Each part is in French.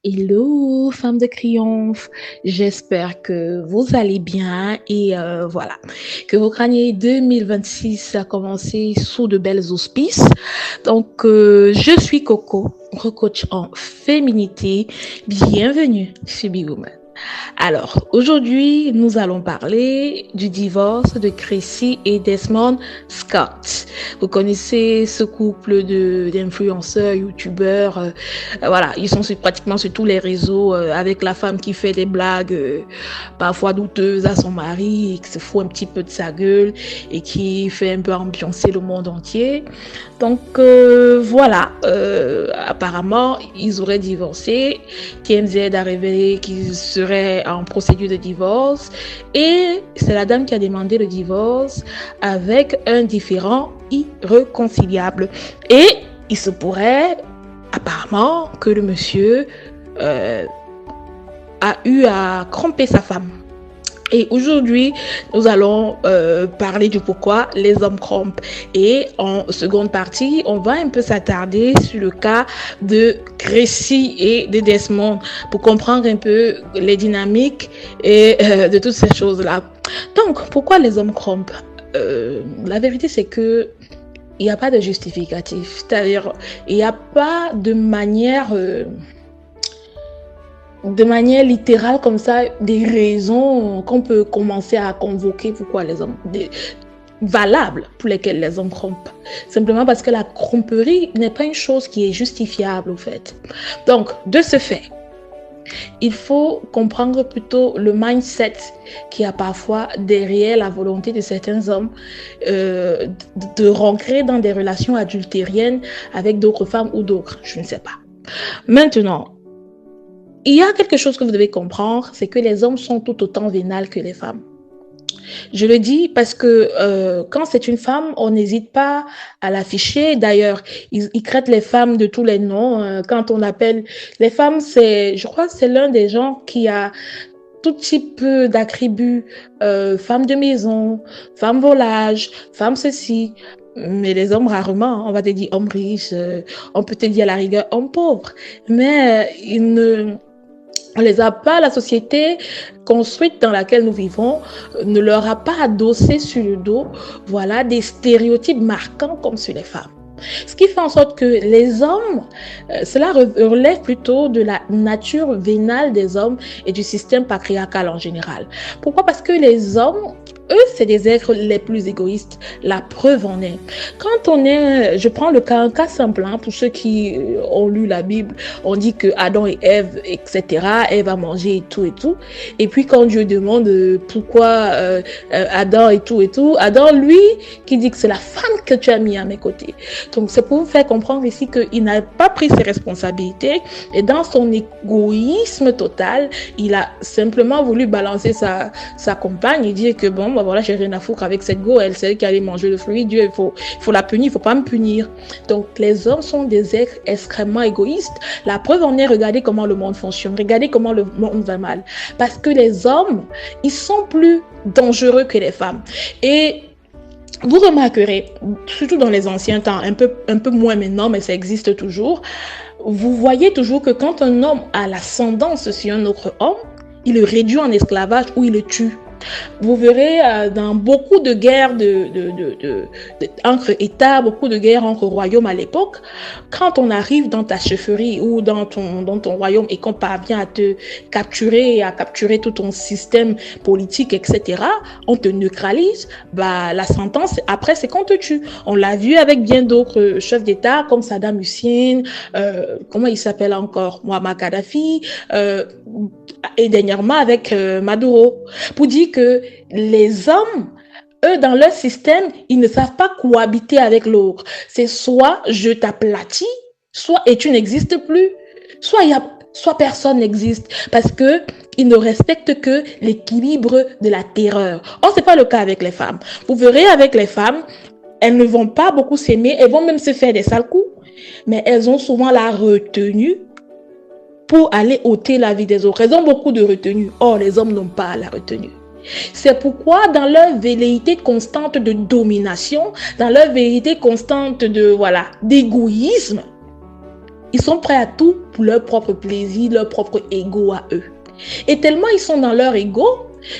Hello, femme de triomphe. J'espère que vous allez bien et voilà, que votre année 2026 a commencé sous de belles auspices. Donc, je suis Coco, coach en féminité. Bienvenue chez Big Woman. Alors, aujourd'hui, nous allons parler du divorce de Chrissy et Desmond Scott. Vous connaissez ce couple d'influenceurs, youtubeurs, voilà, ils sont pratiquement sur tous les réseaux avec la femme qui fait des blagues parfois douteuses à son mari et qui se fout un petit peu de sa gueule et qui fait un peu ambiancer le monde entier. Donc voilà, apparemment, ils auraient divorcé. TMZ a révélé qu'ils seraient en procédure de divorce et c'est la dame qui a demandé le divorce avec un différend irréconciliable. Et il se pourrait apparemment que le monsieur a eu à tromper sa femme. Et aujourd'hui, nous allons parler du pourquoi les hommes trompent. Et en seconde partie, on va un peu s'attarder sur le cas de Chrissy et de Desmond pour comprendre un peu les dynamiques et de toutes ces choses-là. Donc, pourquoi les hommes trompent? La vérité, c'est que il n'y a pas de justificatif. C'est-à-dire, il n'y a pas de manière littérale comme ça, des raisons qu'on peut commencer à convoquer pourquoi les hommes, valables pour lesquelles les hommes trompent. Simplement parce que la tromperie n'est pas une chose qui est justifiable, au fait. Donc, de ce fait, il faut comprendre plutôt le mindset qui a parfois derrière la volonté de certains hommes de rentrer dans des relations adultériennes avec d'autres femmes ou d'autres, je ne sais pas. Maintenant, il y a quelque chose que vous devez comprendre, c'est que les hommes sont tout autant vénales que les femmes. Je le dis parce que quand c'est une femme, on n'hésite pas à l'afficher. D'ailleurs, ils traitent les femmes de tous les noms. Quand on appelle les femmes, je crois que c'est l'un des gens qui a tout type d'attributs. Femme de maison, femme volage, femme ceci. Mais les hommes, rarement, on va te dire homme riche, on peut te dire à la rigueur homme pauvre. Mais on les a pas, la société construite dans laquelle nous vivons ne leur a pas adossé sur le dos, voilà, des stéréotypes marquants comme sur les femmes. Ce qui fait en sorte que les hommes, cela relève plutôt de la nature vénale des hommes et du système patriarcal en général. Pourquoi? Parce que les hommes, eux, c'est des êtres les plus égoïstes. La preuve en est. Quand on est, je prends un cas simple, hein, pour ceux qui ont lu la Bible, on dit que Adam et Ève, etc., Ève a mangé et tout et tout. Et puis quand Dieu demande pourquoi Adam et tout, Adam, lui, qui dit que c'est la femme que tu as mis à mes côtés. Donc c'est pour vous faire comprendre ici qu'il n'a pas pris ses responsabilités et dans son égoïsme total, il a simplement voulu balancer sa compagne et dire que bon, bah voilà, j'ai rien à foutre avec cette go, elle, c'est elle qui allait manger le fruit, Dieu, il faut la punir, il faut pas me punir. Donc les hommes sont des êtres extrêmement égoïstes. La preuve en est, regardez comment le monde fonctionne, regardez comment le monde va mal. Parce que les hommes, ils sont plus dangereux que les femmes. Et vous remarquerez, surtout dans les anciens temps, un peu moins maintenant, mais ça existe toujours, vous voyez toujours que quand un homme a l'ascendance sur un autre homme, il le réduit en esclavage ou il le tue. Vous verrez dans beaucoup de guerres entre États, beaucoup de guerres entre royaumes à l'époque, quand on arrive dans ta chefferie ou dans ton royaume et qu'on parvient à te capturer, à capturer tout ton système politique, etc., on te neutralise, bah, la sentence, après, c'est qu'on te tue. On l'a vu avec bien d'autres chefs d'État comme Saddam Hussein, comment il s'appelle encore, Muammar Kadhafi, et dernièrement avec Maduro, pour dire que les hommes, eux, dans leur système, ils ne savent pas cohabiter avec l'autre. C'est soit je t'aplatis, soit et tu n'existes plus, soit personne n'existe, parce que ils ne respectent que l'équilibre de la terreur. Or, c'est pas le cas avec les femmes. Vous verrez avec les femmes, elles ne vont pas beaucoup s'aimer, elles vont même se faire des sales coups, mais elles ont souvent la retenue pour aller ôter la vie des autres. Elles ont beaucoup de retenue. Or, les hommes n'ont pas la retenue. C'est pourquoi dans leur velléité constante de domination, dans leur velléité constante d'égoïsme, Ils sont prêts à tout pour leur propre plaisir, leur propre ego à eux. Et tellement ils sont dans leur ego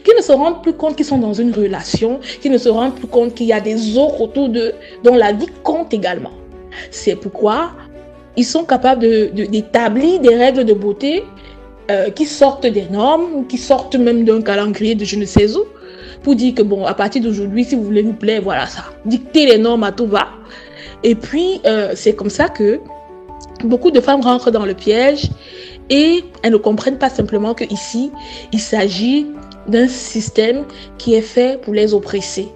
qu'ils ne se rendent plus compte qu'ils sont dans une relation, qu'ils ne se rendent plus compte qu'il y a des autres autour d'eux dont la vie compte également. C'est pourquoi ils sont capables d'établir des règles de beauté qui sortent des normes, qui sortent même d'un calendrier de je ne sais où, pour dire que bon, à partir d'aujourd'hui, si vous voulez vous plaire, voilà ça. Dicter les normes à tout va. Et puis, c'est comme ça que beaucoup de femmes rentrent dans le piège et elles ne comprennent pas simplement qu'ici, il s'agit d'un système qui est fait pour les oppresser.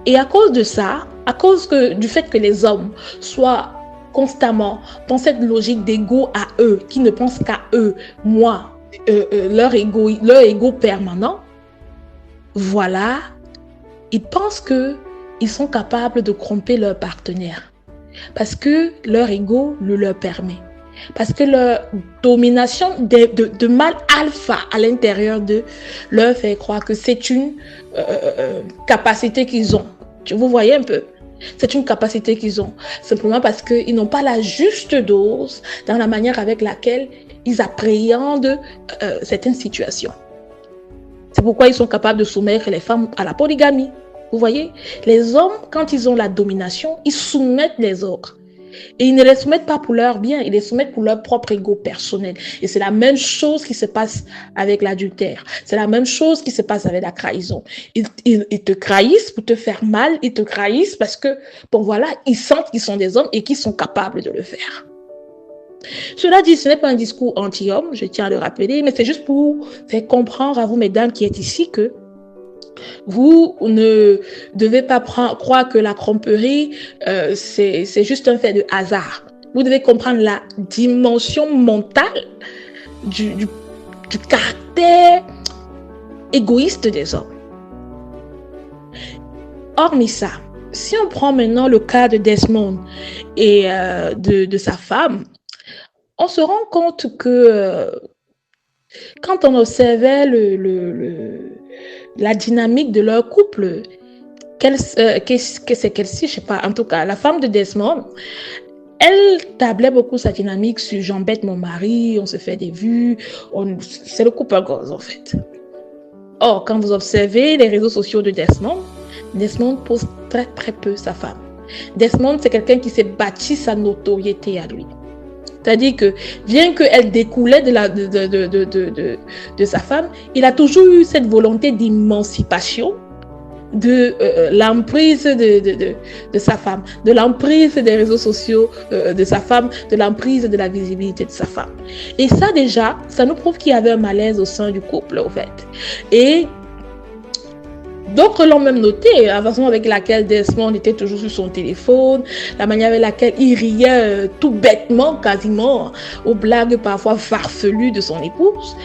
Et à cause de ça, à cause du fait que les hommes soient constamment dans cette logique d'ego à eux, qui ne pensent qu'à eux, moi, leur ego permanent, voilà, ils pensent qu'ils sont capables de tromper leur partenaire parce que leur ego le leur permet. Parce que leur domination de mâle alpha à l'intérieur d'eux leur fait croire que c'est une capacité qu'ils ont. Vous voyez un peu? C'est une capacité qu'ils ont. Simplement parce qu'ils n'ont pas la juste dose dans la manière avec laquelle ils appréhendent certaines situations. C'est pourquoi ils sont capables de soumettre les femmes à la polygamie. Vous voyez? Les hommes, quand ils ont la domination, ils soumettent les autres. Et ils ne les soumettent pas pour leur bien, ils les soumettent pour leur propre ego personnel. Et c'est la même chose qui se passe avec l'adultère. C'est la même chose qui se passe avec la trahison. Ils te trahissent pour te faire mal, ils te trahissent parce que, bon voilà, ils sentent qu'ils sont des hommes et qu'ils sont capables de le faire. Cela dit, ce n'est pas un discours anti-homme, je tiens à le rappeler, mais c'est juste pour faire comprendre à vous, mesdames qui êtes ici, que vous ne devez pas croire que la tromperie, c'est juste un fait de hasard. Vous devez comprendre la dimension mentale du caractère égoïste des hommes. Hormis ça, si on prend maintenant le cas de Desmond et de sa femme, on se rend compte que quand on observait la dynamique de leur couple, je sais pas, en tout cas, la femme de Desmond, elle tablait beaucoup sa dynamique sur j'embête mon mari, on se fait des vues, c'est le couple gosse en fait. Or, quand vous observez les réseaux sociaux de Desmond poste très très peu sa femme. Desmond, c'est quelqu'un qui s'est bâti sa notoriété à lui. C'est-à-dire que, bien qu'elle découlait de sa femme, il a toujours eu cette volonté d'émancipation de l'emprise de sa femme, de l'emprise des réseaux sociaux de sa femme, de l'emprise de la visibilité de sa femme. Et ça déjà, ça nous prouve qu'il y avait un malaise au sein du couple, au fait. Et d'autres l'ont même noté, la façon avec laquelle Desmond était toujours sur son téléphone, la manière avec laquelle il riait tout bêtement, quasiment, aux blagues parfois farfelues de son épouse.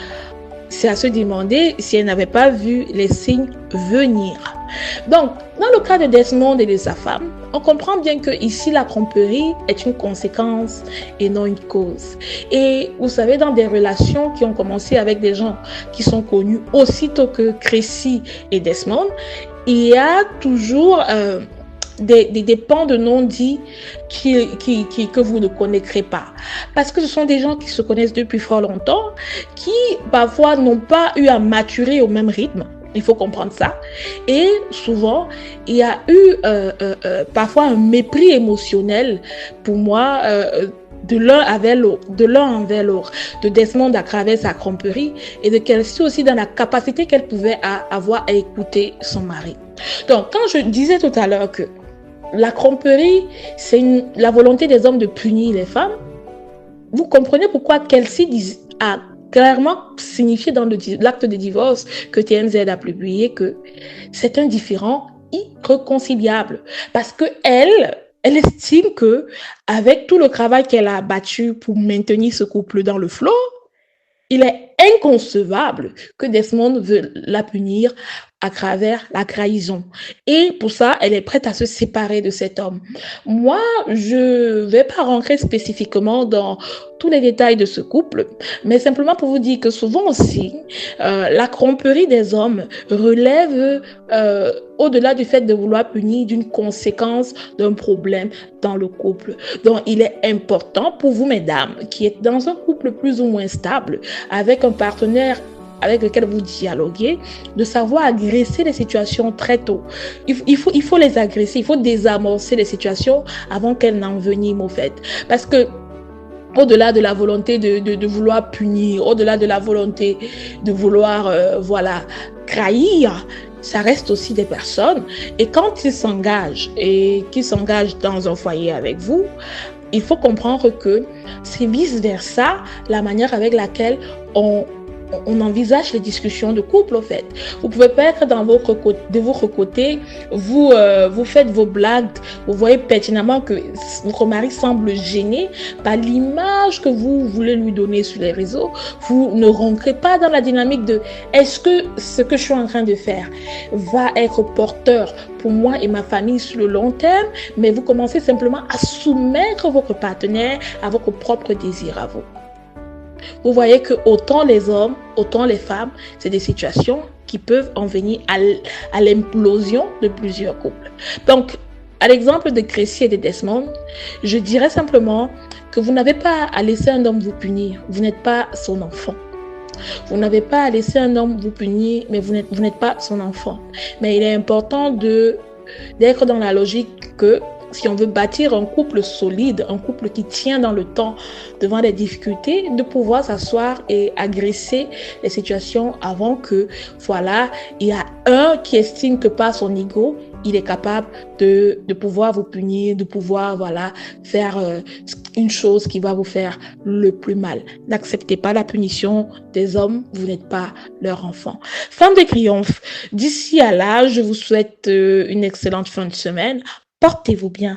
C'est à se demander si elle n'avait pas vu les signes venir. Donc, dans le cas de Desmond et de sa femme, on comprend bien que ici la tromperie est une conséquence et non une cause. Et vous savez, dans des relations qui ont commencé avec des gens qui sont connus aussitôt que Crécy et Desmond, il y a toujours des pans de non-dits que vous ne connaîtrez pas. Parce que ce sont des gens qui se connaissent depuis fort longtemps, qui parfois n'ont pas eu à maturer au même rythme. Il faut comprendre ça. Et souvent, il y a eu parfois un mépris émotionnel pour moi de l'un envers l'autre, de Desmond à travers sa tromperie et de Kelsey aussi dans la capacité qu'elle pouvait avoir à écouter son mari. Donc, quand je disais tout à l'heure que la tromperie, c'est la volonté des hommes de punir les femmes, vous comprenez pourquoi Kelsey a clairement signifié dans l'acte de divorce que TMZ a publié que c'est un différend irréconciliable. Parce que elle estime que avec tout le travail qu'elle a abattu pour maintenir ce couple dans le flot, il est inconcevable que Desmond veuille la punir à travers la trahison. Et pour ça, elle est prête à se séparer de cet homme. Moi, je vais pas rentrer spécifiquement dans tous les détails de ce couple, mais simplement pour vous dire que souvent aussi, la tromperie des hommes relève au-delà du fait de vouloir punir d'une conséquence d'un problème dans le couple. Donc, il est important pour vous, mesdames, qui êtes dans un couple plus ou moins stable, avec un partenaire avec lequel vous dialoguez, de savoir agresser les situations très tôt. Il faut les agresser, il faut désamorcer les situations avant qu'elles n'enveniment au fait. Parce que au-delà de la volonté de vouloir punir, au-delà de la volonté de vouloir, trahir, ça reste aussi des personnes. Et quand ils s'engagent et qu'ils s'engagent dans un foyer avec vous, il faut comprendre que c'est vice-versa la manière avec laquelle on envisage les discussions de couple, au fait. Vous pouvez pas être de votre côté, vous faites vos blagues, vous voyez pertinemment que votre mari semble gêné par l'image que vous voulez lui donner sur les réseaux. Vous ne rentrez pas dans la dynamique de est-ce que ce que je suis en train de faire va être porteur pour moi et ma famille sur le long terme, mais vous commencez simplement à soumettre votre partenaire à votre propre désir à vous. Vous voyez que autant les hommes, autant les femmes, c'est des situations qui peuvent en venir à l'implosion de plusieurs couples. Donc, à l'exemple de Crécy et de Desmond, je dirais simplement que vous n'avez pas à laisser un homme vous punir. Vous n'êtes pas son enfant. Vous n'avez pas à laisser un homme vous punir, mais vous n'êtes pas son enfant. Mais il est important d'être dans la logique que si on veut bâtir un couple solide, un couple qui tient dans le temps devant les difficultés, de pouvoir s'asseoir et agresser les situations avant que, il y a un qui estime que par son ego, il est capable de pouvoir vous punir, de pouvoir, faire une chose qui va vous faire le plus mal. N'acceptez pas la punition des hommes, vous n'êtes pas leur enfant. Fin de triomphe. D'ici à là, je vous souhaite une excellente fin de semaine. Portez-vous bien.